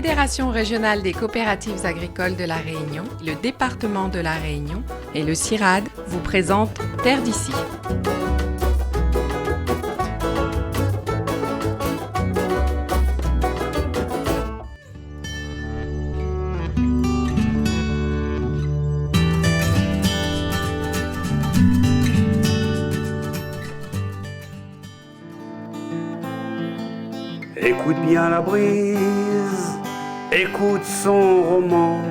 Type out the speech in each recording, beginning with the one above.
Fédération régionale des coopératives agricoles de la Réunion, le département de la Réunion et le CIRAD vous présentent Terre d'ici. Écoute bien la brise, écoute son romance.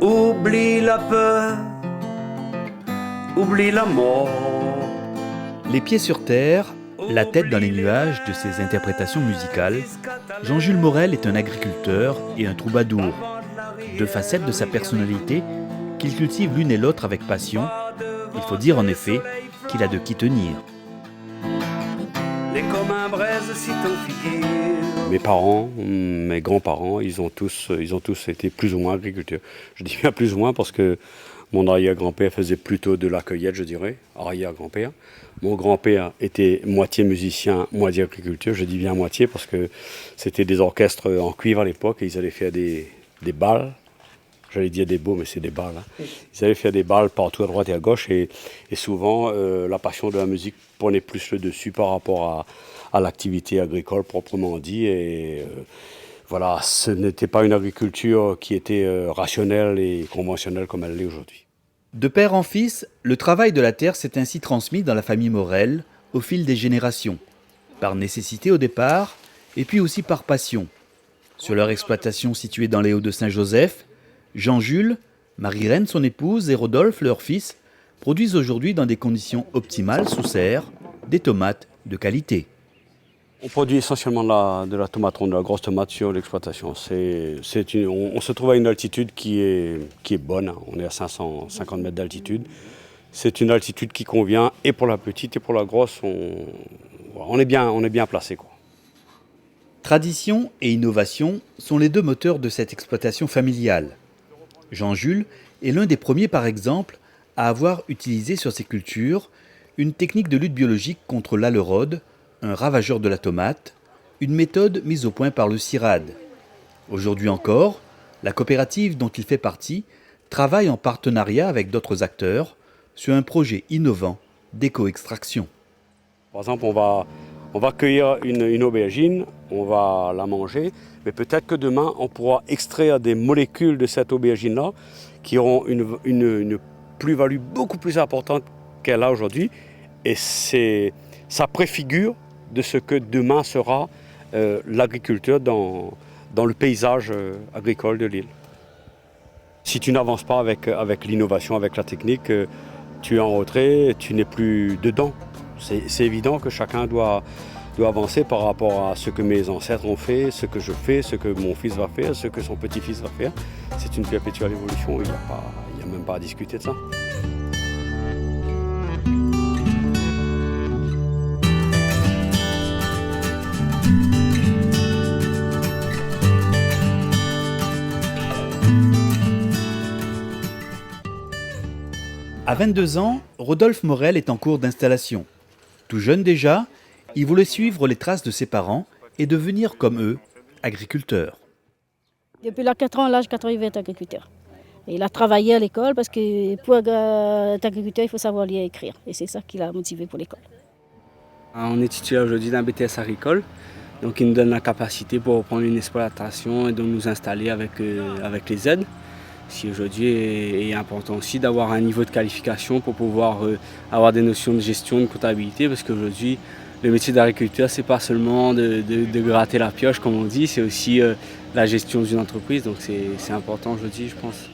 Oublie la peur, oublie la mort. Les pieds sur terre, la tête dans les nuages de ses interprétations musicales, Jean-Jules Morel est un agriculteur et un troubadour. Deux facettes de sa personnalité qu'il cultive l'une et l'autre avec passion. Il faut dire en effet qu'il a de qui tenir. Comme un braise si ton figure. Mes parents, mes grands-parents, ils ont tous été plus ou moins agriculteurs. Je dis bien plus ou moins parce que mon arrière-grand-père faisait plutôt de la cueillette, je dirais, arrière-grand-père. Mon grand-père était moitié musicien, moitié agriculteur. Je dis bien moitié parce que c'était des orchestres en cuivre à l'époque et ils allaient faire des balles. J'allais dire des beaux, mais c'est des balles. Hein. Ils allaient faire des balles partout à droite et à gauche et souvent la passion de la musique prenait plus le dessus par rapport à l'activité agricole proprement dit. Et voilà, ce n'était pas une agriculture qui était rationnelle et conventionnelle comme elle l'est aujourd'hui. De père en fils, le travail de la terre s'est ainsi transmis dans la famille Morel au fil des générations, par nécessité au départ et puis aussi par passion. Sur leur exploitation située dans les Hauts-de-Saint-Joseph, Jean-Jules, Marie-Reine, son épouse, et Rodolphe, leur fils, produisent aujourd'hui dans des conditions optimales sous serre des tomates de qualité. On produit essentiellement de la tomate ronde, de la grosse tomate sur l'exploitation. On se trouve à une altitude qui est bonne. On est à 550 mètres d'altitude. C'est une altitude qui convient et pour la petite et pour la grosse. On est bien placé, quoi. Tradition et innovation sont les deux moteurs de cette exploitation familiale. Jean-Jules est l'un des premiers, par exemple, à avoir utilisé sur ses cultures une technique de lutte biologique contre l'alerode, un ravageur de la tomate, une méthode mise au point par le CIRAD. Aujourd'hui encore, la coopérative dont il fait partie travaille en partenariat avec d'autres acteurs sur un projet innovant d'éco-extraction. Par exemple, on va cueillir une aubergine, on va la manger, mais peut-être que demain, on pourra extraire des molécules de cette aubergine-là qui auront une plus-value beaucoup plus importante qu'elle a aujourd'hui. Et ça préfigure de ce que demain sera l'agriculture dans le paysage agricole de l'île. Si tu n'avances pas avec l'innovation, avec la technique, tu es en retrait, tu n'es plus dedans. C'est évident que chacun doit avancer par rapport à ce que mes ancêtres ont fait, ce que je fais, ce que mon fils va faire, ce que son petit-fils va faire. C'est une perpétuelle évolution, il n'y a même pas à discuter de ça. À 22 ans, Rodolphe Morel est en cours d'installation. Tout jeune déjà, il voulait suivre les traces de ses parents et devenir comme eux, agriculteur. Depuis l'âge 4 ans, l'âge 4 ans, il va être agriculteur. Et il a travaillé à l'école parce que pour être agriculteur, il faut savoir lire et écrire. Et c'est ça qui l'a motivé pour l'école. On est titulaire aujourd'hui d'un BTS agricole. Donc il nous donne la capacité pour reprendre une exploitation et de nous installer avec les aides. Ce qui aujourd'hui est important aussi d'avoir un niveau de qualification pour pouvoir avoir des notions de gestion, de comptabilité, parce qu'aujourd'hui, le métier d'agriculteur, c'est pas seulement de gratter la pioche, comme on dit, c'est aussi la gestion d'une entreprise, donc c'est important aujourd'hui, je pense.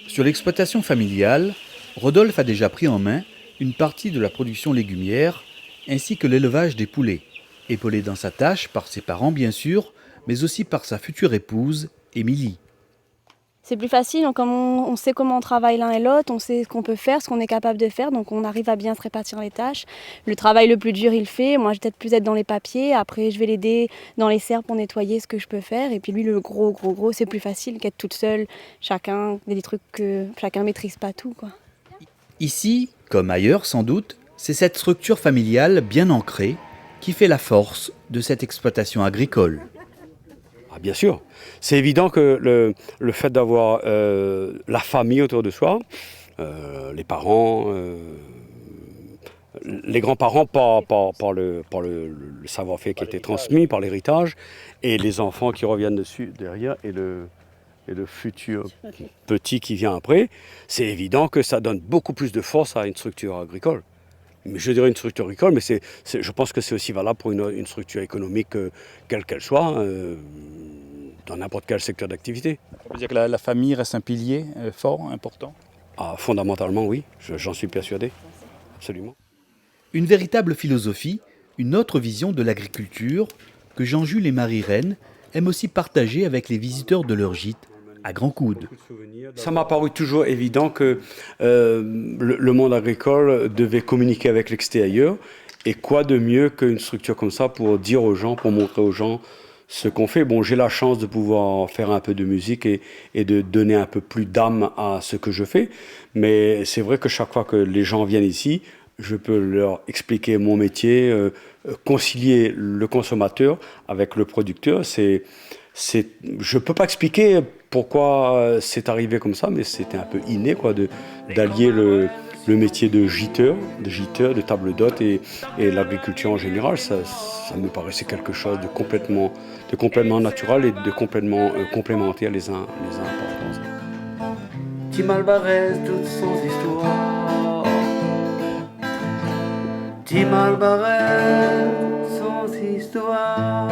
Sur l'exploitation familiale, Rodolphe a déjà pris en main une partie de la production légumière, ainsi que l'élevage des poulets, épaulé dans sa tâche par ses parents bien sûr, mais aussi par sa future épouse, Émilie. C'est plus facile, comme on sait comment on travaille l'un et l'autre, on sait ce qu'on peut faire, ce qu'on est capable de faire, donc on arrive à bien se répartir les tâches. Le travail le plus dur, il le fait. Moi, je vais peut-être plus être dans les papiers. Après, je vais l'aider dans les serres pour nettoyer ce que je peux faire. Et puis lui, le gros, c'est plus facile qu'être toute seule. Chacun, il y a des trucs que chacun maîtrise pas tout, quoi. Ici, comme ailleurs sans doute, c'est cette structure familiale bien ancrée qui fait la force de cette exploitation agricole. Ah, bien sûr. C'est évident que le fait d'avoir la famille autour de soi, les parents, les grands-parents par le savoir-faire qui a été transmis, par l'héritage, et les enfants qui reviennent dessus derrière, et le futur petit qui vient après, c'est évident que ça donne beaucoup plus de force à une structure agricole. Mais je dirais une structure agricole, mais je pense que c'est aussi valable pour une structure économique, quelle qu'elle soit, dans n'importe quel secteur d'activité. Ça veut dire que la famille reste un pilier fort, important? Ah, fondamentalement, oui, j'en suis persuadé, absolument. Une véritable philosophie, une autre vision de l'agriculture que Jean-Jules et Marie-Reine aiment aussi partager avec les visiteurs de leur gîte à Grand Coude. Ça m'a paru toujours évident que le monde agricole devait communiquer avec l'extérieur. Et quoi de mieux qu'une structure comme ça pour dire aux gens, pour montrer aux gens ce qu'on fait. Bon, j'ai la chance de pouvoir faire un peu de musique et de donner un peu plus d'âme à ce que je fais. Mais c'est vrai que chaque fois que les gens viennent ici, je peux leur expliquer mon métier, concilier le consommateur avec le producteur. Je ne peux pas expliquer pourquoi c'est arrivé comme ça, mais c'était un peu inné quoi, d'allier le métier de giteur, de table d'hôte et l'agriculture en général. Ça me paraissait quelque chose de complètement naturel et de complètement complémentaire les uns par les autres. Tim Alvarez, toutes son histoire. Tim Alvarez, son histoire.